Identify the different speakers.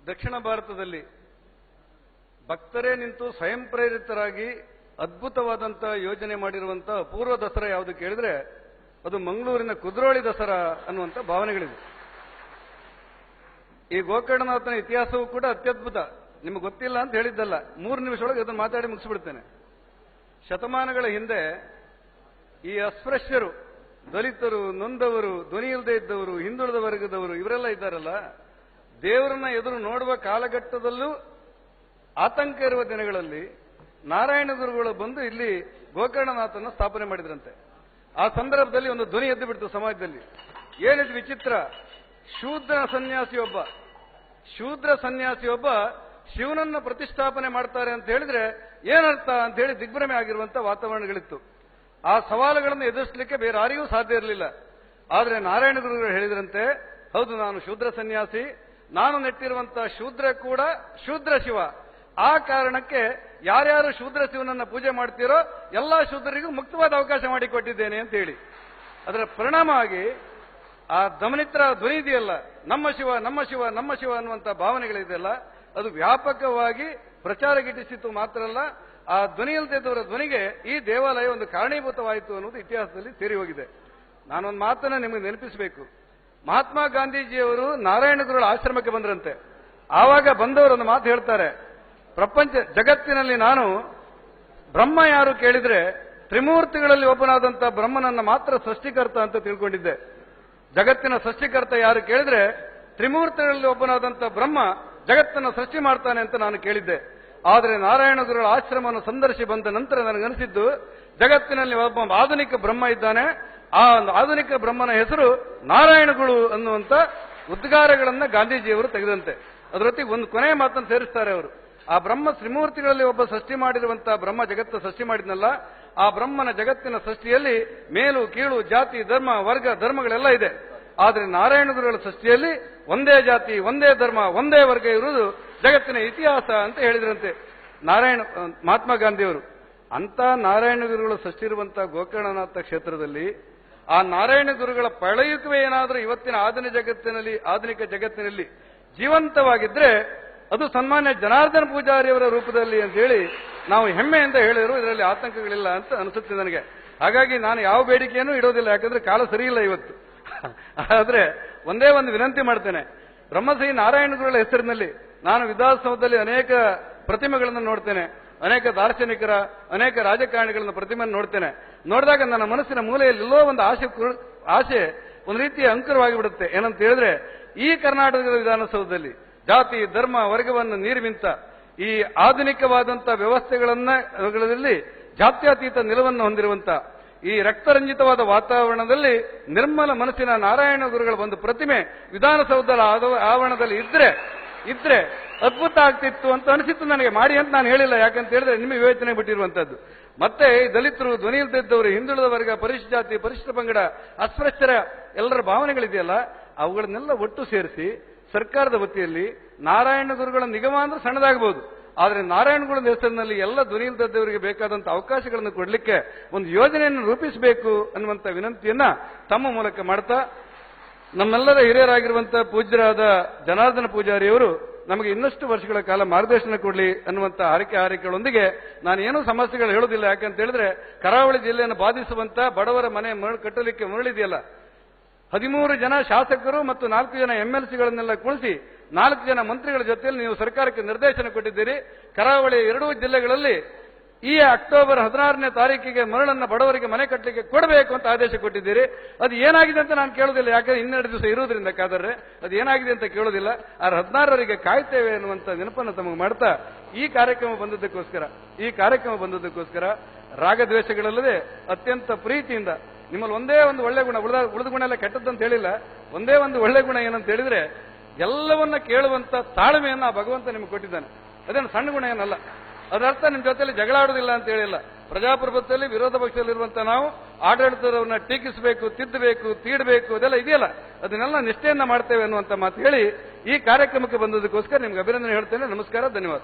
Speaker 1: ದಕ್ಷಿಣ ಭಾರತದಲ್ಲಿ ಭಕ್ತರೇ ನಿಂತು ಸ್ವಯಂ ಪ್ರೇರಿತರಾಗಿ ಅದ್ಭುತವಾದಂತಹ ಯೋಜನೆ ಮಾಡಿರುವಂತಹ ಅಪೂರ್ವ ದಸರಾ ಯಾವುದು ಕೇಳಿದ್ರೆ ಅದು ಮಂಗಳೂರಿನ ಕುದ್ರೋಳಿ ದಸರಾ ಅನ್ನುವಂಥ ಭಾವನೆಗಳಿವೆ. ಈ ಗೋಕರ್ಣನಾಥನ ಇತಿಹಾಸವೂ ಕೂಡ ಅತ್ಯದ್ಭುತ. ನಿಮಗೆ ಗೊತ್ತಿಲ್ಲ ಅಂತ ಹೇಳಿದ್ದಲ್ಲ, 3 ನಿಮಿಷದೊಳಗೆ ಅದನ್ನು ಮಾತಾಡಿ ಮುಗಿಸ್ಬಿಡ್ತೇನೆ. ಶತಮಾನಗಳ ಹಿಂದೆ ಈ ಅಸ್ಪೃಶ್ಯರು, ದಲಿತರು, ನೊಂದವರು, ಧ್ವನಿ ಇಲ್ಲದೆ ಇದ್ದವರು, ಹಿಂದುಳಿದ ವರ್ಗದವರು ಇವರೆಲ್ಲ ಇದ್ದಾರಲ್ಲ, ದೇವರನ್ನ ಎದುರು ನೋಡುವ ಕಾಲಘಟ್ಟದಲ್ಲೂ ಆತಂಕ ಇರುವ ದಿನಗಳಲ್ಲಿ ನಾರಾಯಣ ಗುರುಗಳು ಬಂದು ಇಲ್ಲಿ ಗೋಕರ್ಣನಾಥನ ಸ್ಥಾಪನೆ ಮಾಡಿದ್ರಂತೆ. ಆ ಸಂದರ್ಭದಲ್ಲಿ ಒಂದು ಧ್ವನಿ ಎದ್ದು ಬಿಡ್ತು ಸಮಾಜದಲ್ಲಿ. ಏನಿದು ವಿಚಿತ್ರ, ಶೂದ್ರ ಸನ್ಯಾಸಿಯೊಬ್ಬ ಶಿವನನ್ನ ಪ್ರತಿಷ್ಠಾಪನೆ ಮಾಡ್ತಾರೆ ಅಂತ ಹೇಳಿದ್ರೆ ಏನರ್ಥ ಅಂತ ಹೇಳಿ ದಿಗ್ಭ್ರಮೆ ಆಗಿರುವಂತ ವಾತಾವರಣಗಳಿತ್ತು. ಆ ಸವಾಲುಗಳನ್ನು ಎದುರಿಸಲಿಕ್ಕೆ ಬೇರೆ ಯಾರಿಗೂ ಸಾಧ್ಯ ಇರಲಿಲ್ಲ. ಆದರೆ ನಾರಾಯಣ ಗುರುಗಳು ಹೇಳಿದ್ರಂತೆ, ಹೌದು, ನಾನು ಶೂದ್ರ ಸನ್ಯಾಸಿ, ನಾನು ನೆಟ್ಟಿರುವಂತಹ ಶೂದ್ರ ಕೂಡ ಶೂದ್ರ ಶಿವ. ಆ ಕಾರಣಕ್ಕೆ ಯಾರ್ಯಾರು ಶೂದ್ರ ಶಿವನನ್ನ ಪೂಜೆ ಮಾಡ್ತೀರೋ ಎಲ್ಲಾ ಶೂದ್ರರಿಗೂ ಮುಕ್ತವಾದ ಅವಕಾಶ ಮಾಡಿಕೊಟ್ಟಿದ್ದೇನೆ ಅಂತ ಹೇಳಿ, ಅದರ ಪರಿಣಾಮವಾಗಿ ಆ ದಮನಿತ್ರ ಧ್ವನಿ ಇದೆಯಲ್ಲ, ನಮ್ಮ ಶಿವ ನಮ್ಮ ಶಿವ ನಮ್ಮ ಶಿವ ಅನ್ನುವಂಥ ಭಾವನೆಗಳಿದೆಯಲ್ಲ, ಅದು ವ್ಯಾಪಕವಾಗಿ ಪ್ರಚಾರ ಗಿಟ್ಟಿಸಿತು. ಮಾತ್ರ ಅಲ್ಲ, ಆ ಧ್ವನಿ ಇಲ್ಲದಿದ್ದವರ ಧ್ವನಿಗೆ ಈ ದೇವಾಲಯ ಒಂದು ಕಾರಣೀಭೂತವಾಯಿತು ಅನ್ನೋದು ಇತಿಹಾಸದಲ್ಲಿ ಸೇರಿ ಹೋಗಿದೆ. ನಾನೊಂದು ಮಾತನ್ನ ನಿಮಗೆ ನೆನಪಿಸಬೇಕು. ಮಹಾತ್ಮ ಗಾಂಧೀಜಿಯವರು ನಾರಾಯಣ ಗುರುಗಳ ಆಶ್ರಮಕ್ಕೆ ಬಂದ್ರಂತೆ. ಆವಾಗ ಬಂದವರು ಒಂದು ಮಾತು ಹೇಳ್ತಾರೆ, ಜಗತ್ತಿನಲ್ಲಿ ನಾನು ಬ್ರಹ್ಮ ಯಾರು ಕೇಳಿದ್ರೆ ತ್ರಿಮೂರ್ತಿಗಳಲ್ಲಿ ಒಬ್ಬನಾದಂಥ ಬ್ರಹ್ಮನನ್ನ ಮಾತ್ರ ಸೃಷ್ಟಿಕರ್ತ ಅಂತ ತಿಳ್ಕೊಂಡಿದ್ದೆ. ಜಗತ್ತಿನ ಸೃಷ್ಟಿಕರ್ತ ಯಾರು ಕೇಳಿದ್ರೆ ತ್ರಿಮೂರ್ತಿಗಳಲ್ಲಿ ಒಬ್ಬನಾದಂಥ ಬ್ರಹ್ಮ ಜಗತ್ತನ್ನು ಸೃಷ್ಟಿ ಮಾಡ್ತಾನೆ ಅಂತ ನಾನು ಕೇಳಿದ್ದೆ. ಆದರೆ ನಾರಾಯಣ ಗುರುಗಳ ಆಶ್ರಮವನ್ನು ಸಂದರ್ಶಿ ಬಂದ ನಂತರ ನನಗನಿಸಿದ್ದು, ಜಗತ್ತಿನಲ್ಲಿ ಒಬ್ಬ ಆಧುನಿಕ ಬ್ರಹ್ಮ ಇದ್ದಾನೆ, ಆ ಆಧುನಿಕ ಬ್ರಹ್ಮನ ಹೆಸರು ನಾರಾಯಣಗುಳು ಅನ್ನುವಂಥ ಉದ್ಗಾರಗಳನ್ನ ಗಾಂಧೀಜಿಯವರು ತೆಗೆದಂತೆ. ಅದರೊತ್ತಿಗೆ ಒಂದು ಕೊನೆಯ ಮಾತನ್ನು ಸೇರಿಸ್ತಾರೆ ಅವರು. ಆ ಬ್ರಹ್ಮ ತ್ರಿಮೂರ್ತಿಗಳಲ್ಲಿ ಒಬ್ಬ ಸೃಷ್ಟಿ ಮಾಡಿರುವಂತಹ ಬ್ರಹ್ಮ ಜಗತ್ತು ಸೃಷ್ಟಿ ಮಾಡಿದ್ನಲ್ಲ, ಆ ಬ್ರಹ್ಮನ ಜಗತ್ತಿನ ಸೃಷ್ಟಿಯಲ್ಲಿ ಮೇಲು ಕೀಳು ಜಾತಿ ಧರ್ಮ ವರ್ಗ ಧರ್ಮಗಳೆಲ್ಲ ಇದೆ. ಆದರೆ ನಾರಾಯಣ ಗುರುಗಳ ಸೃಷ್ಟಿಯಲ್ಲಿ ಒಂದೇ ಜಾತಿ ಒಂದೇ ಧರ್ಮ ಒಂದೇ ವರ್ಗ ಇರುವುದು ಜಗತ್ತಿನ ಇತಿಹಾಸ ಅಂತ ಹೇಳಿದ್ರಂತೆ ಮಹಾತ್ಮ ಗಾಂಧಿಯವರು. ಅಂತ ನಾರಾಯಣ ಗುರುಗಳು ಸೃಷ್ಟಿರುವಂತಹ ಗೋಕರ್ಣನಾಥ ಕ್ಷೇತ್ರದಲ್ಲಿ ಆ ನಾರಾಯಣ ಗುರುಗಳ ಪಳೆಯುಕವೇ ಏನಾದರೂ ಇವತ್ತಿನ ಆಧುನಿಕ ಜಗತ್ತಿನಲ್ಲಿ ಜೀವಂತವಾಗಿದ್ರೆ ಅದು ಸನ್ಮಾನ್ಯ ಜನಾರ್ದನ ಪೂಜಾರಿಯವರ ರೂಪದಲ್ಲಿ ಅಂತ ಹೇಳಿ ನಾವು ಹೆಮ್ಮೆಯಿಂದ ಹೇಳಿದ್ರು. ಇದರಲ್ಲಿ ಆತಂಕಗಳಿಲ್ಲ ಅಂತ ಅನಿಸುತ್ತೆ ನನಗೆ. ಹಾಗಾಗಿ ನಾನು ಯಾವ ಬೇಡಿಕೆಯನ್ನು ಇಡೋದಿಲ್ಲ, ಯಾಕಂದ್ರೆ ಕಾಲ ಸರಿಯಿಲ್ಲ ಇವತ್ತು. ಆದ್ರೆ ಒಂದೇ ಒಂದು ವಿನಂತಿ ಮಾಡ್ತೇನೆ. ಬ್ರಹ್ಮಶ್ರೀ ನಾರಾಯಣ ಗುರುಗಳ ಹೆಸರಿನಲ್ಲಿ ನಾನು ವಿಧಾನಸೌಧದಲ್ಲಿ ಅನೇಕ ಪ್ರತಿಮೆಗಳನ್ನು ನೋಡ್ತೇನೆ, ಅನೇಕ ದಾರ್ಶನಿಕರ ಅನೇಕ ರಾಜಕಾರಣಿಗಳನ್ನ ಪ್ರತಿಮೆಯನ್ನು ನೋಡ್ತೇನೆ. ನೋಡಿದಾಗ ನನ್ನ ಮನಸ್ಸಿನ ಮೂಲೆಯಲ್ಲಿ ಎಲ್ಲೋ ಒಂದು ಆಸೆ ಒಂದು ರೀತಿಯ ಅಂಕರವಾಗಿ ಬಿಡುತ್ತೆ. ಏನಂತ ಹೇಳಿದ್ರೆ, ಈ ಕರ್ನಾಟಕದ ವಿಧಾನಸೌಧದಲ್ಲಿ ಜಾತಿ ಧರ್ಮ ವರ್ಗವನ್ನು ನೀರಿಮಿಂತ ಈ ಆಧುನಿಕವಾದಂಥ ವ್ಯವಸ್ಥೆಗಳಲ್ಲಿ ಜಾತ್ಯತೀತ ನಿಲುವನ್ನು ಹೊಂದಿರುವಂತ ಈ ರಕ್ತರಂಜಿತವಾದ ವಾತಾವರಣದಲ್ಲಿ ನಿರ್ಮಲ ಮನಸ್ಸಿನ ನಾರಾಯಣ ಗುರುಗಳ ಒಂದು ಪ್ರತಿಮೆ ವಿಧಾನಸೌಧದ ಆವರಣದಲ್ಲಿ ಇದ್ರೆ ಅದ್ಭುತ ಆಗ್ತಿತ್ತು ಅಂತ ಅನಿಸಿತ್ತು ನನಗೆ. ಮಾಡಿ ಅಂತ ನಾನು ಹೇಳಿಲ್ಲ, ಯಾಕಂತ ಹೇಳಿದ್ರೆ ನಿಮ್ಮ ವಿವೇಚನೆ ಬಿಟ್ಟಿರುವಂತದ್ದು. ಮತ್ತೆ ದಲಿತರು, ಧ್ವನಿ ಇಲ್ಲದಿದ್ದವರು, ಹಿಂದುಳಿದ ವರ್ಗ, ಪರಿಶಿಷ್ಟ ಜಾತಿ, ಪರಿಶಿಷ್ಟ ಪಂಗಡ, ಅಸ್ಪೃಶ್ಯರ ಎಲ್ಲರ ಭಾವನೆಗಳಿದೆಯಲ್ಲ, ಅವುಗಳನ್ನೆಲ್ಲ ಒಟ್ಟು ಸೇರಿಸಿ ಸರ್ಕಾರದ ವತಿಯಲ್ಲಿ ನಾರಾಯಣ ಗುರುಗಳ ನಿಗಮ ಅಂದ್ರೆ ಸಣ್ಣದಾಗಬಹುದು, ಆದರೆ ನಾರಾಯಣ ಗುರುಗಳ ಹೆಸರಿನಲ್ಲಿ ಎಲ್ಲ ಧ್ವನಿ ಇಲ್ಲದವರಿಗೆ ಬೇಕಾದಂತ ಅವಕಾಶಗಳನ್ನು ಕೊಡಲಿಕ್ಕೆ ಒಂದು ಯೋಜನೆಯನ್ನು ರೂಪಿಸಬೇಕು ಅನ್ನುವಂಥ ವಿನಂತಿಯನ್ನ ತಮ್ಮ ಮೂಲಕ ಮಾಡ್ತಾ, ನಮ್ಮೆಲ್ಲರ ಹಿರಿಯರಾಗಿರುವಂತಹ ಪೂಜ್ಯರಾದ ಜನಾರ್ದನ ಪೂಜಾರಿಯವರು ನಮಗೆ ಇನ್ನಷ್ಟು ವರ್ಷಗಳ ಕಾಲ ಮಾರ್ಗದರ್ಶನ ಕೊಡಲಿ ಅನ್ನುವಂಥ ಹಾರೈಕೆಗಳೊಂದಿಗೆ ನಾನು ಏನೂ ಸಮಸ್ಯೆಗಳು ಹೇಳೋದಿಲ್ಲ. ಯಾಕಂತ ಹೇಳಿದ್ರೆ ಕರಾವಳಿ ಜಿಲ್ಲೆಯನ್ನು ಬಾಧಿಸುವಂತ ಬಡವರ ಮನೆ ಕಟ್ಟಲಿಕ್ಕೆ ಮರಳಿದೆಯಲ್ಲ, 13 ಜನ ಶಾಸಕರು ಮತ್ತು 4 ಜನ MLCಗಳನ್ನೆಲ್ಲ ಕುಳಿಸಿ 4 ಜನ ಮಂತ್ರಿಗಳ ಜೊತೆಯಲ್ಲಿ ನೀವು ಸರ್ಕಾರಕ್ಕೆ ನಿರ್ದೇಶನ ಕೊಟ್ಟಿದ್ದೀರಿ. ಕರಾವಳಿ 2 ಜಿಲ್ಲೆಗಳಲ್ಲಿ ಈ ಅಕ್ಟೋಬರ್ 16ನೇ ತಾರೀಕಿಗೆ ಮರಳನ್ನ ಬಡವರಿಗೆ ಮನೆ ಕಟ್ಟಲಿಕ್ಕೆ ಕೊಡಬೇಕು ಅಂತ ಆದೇಶ ಕೊಟ್ಟಿದ್ದೀರಿ. ಅದು ಏನಾಗಿದೆ ಅಂತ ನಾನು ಕೇಳೋದಿಲ್ಲ, ಯಾಕಂದ್ರೆ 12 ದಿವಸ ಇರುವುದರಿಂದ ಕಾದರೆ ಅದು ಏನಾಗಿದೆ ಅಂತ ಕೇಳೋದಿಲ್ಲ. ಆದ್ರೆ 16ರವರೆಗೆ ಕಾಯ್ತೇವೆ ಅನ್ನುವಂಥ ನೆನಪನ್ನು ತಮಗೆ ಮಾಡ್ತಾ ಈ ಕಾರ್ಯಕ್ರಮ ಬಂದದ್ದಕ್ಕೋಸ್ಕರ ರಾಗದ್ವೇಷಗಳಲ್ಲದೆ ಅತ್ಯಂತ ಪ್ರೀತಿಯಿಂದ ನಿಮ್ಮಲ್ಲಿ ಒಂದೇ ಒಂದು ಒಳ್ಳೆ ಗುಣ, ಉಳಿದ ಗುಣ ಎಲ್ಲ ಕೆಟ್ಟದ್ದಂತ ಹೇಳಿಲ್ಲ, ಒಂದೇ ಒಂದು ಒಳ್ಳೆ ಗುಣ ಏನಂತ ಹೇಳಿದ್ರೆ ಎಲ್ಲವನ್ನ ಕೇಳುವಂತ ತಾಳ್ಮೆಯನ್ನ ಭಗವಂತ ನಿಮ್ಗೆ ಕೊಟ್ಟಿದ್ದಾನೆ. ಅದೇನು ಸಣ್ಣ ಗುಣ ಏನಲ್ಲ. ಅದರರ್ಥ ನಿಮ್ಮ ಜೊತೆಯಲ್ಲಿ ಜಗಳ ಆಡುವುದಿಲ್ಲ ಅಂತ ಹೇಳಿಲ್ಲ. ಪ್ರಜಾಪ್ರಭುತ್ವದಲ್ಲಿ ವಿರೋಧ ಪಕ್ಷದಲ್ಲಿರುವಂತ ನಾವು ಆಡಳಿತದವರನ್ನ ಟೀಕಿಸಬೇಕು, ತಿದ್ದಬೇಕು, ತೀಡಬೇಕು, ಅದೆಲ್ಲ ಇದೆಯಲ್ಲ, ಅದನ್ನೆಲ್ಲ ನಿಷ್ಠೆಯನ್ನ ಮಾಡ್ತೇವೆ ಅನ್ನುವಂತ ಮಾತು ಹೇಳಿ ಈ ಕಾರ್ಯಕ್ರಮಕ್ಕೆ ಬಂದದಕ್ಕೋಸ್ಕರ ನಿಮ್ಗೆ ಅಭಿನಂದನೆ ಹೇಳ್ತೇನೆ. ನಮಸ್ಕಾರ, ಧನ್ಯವಾದ.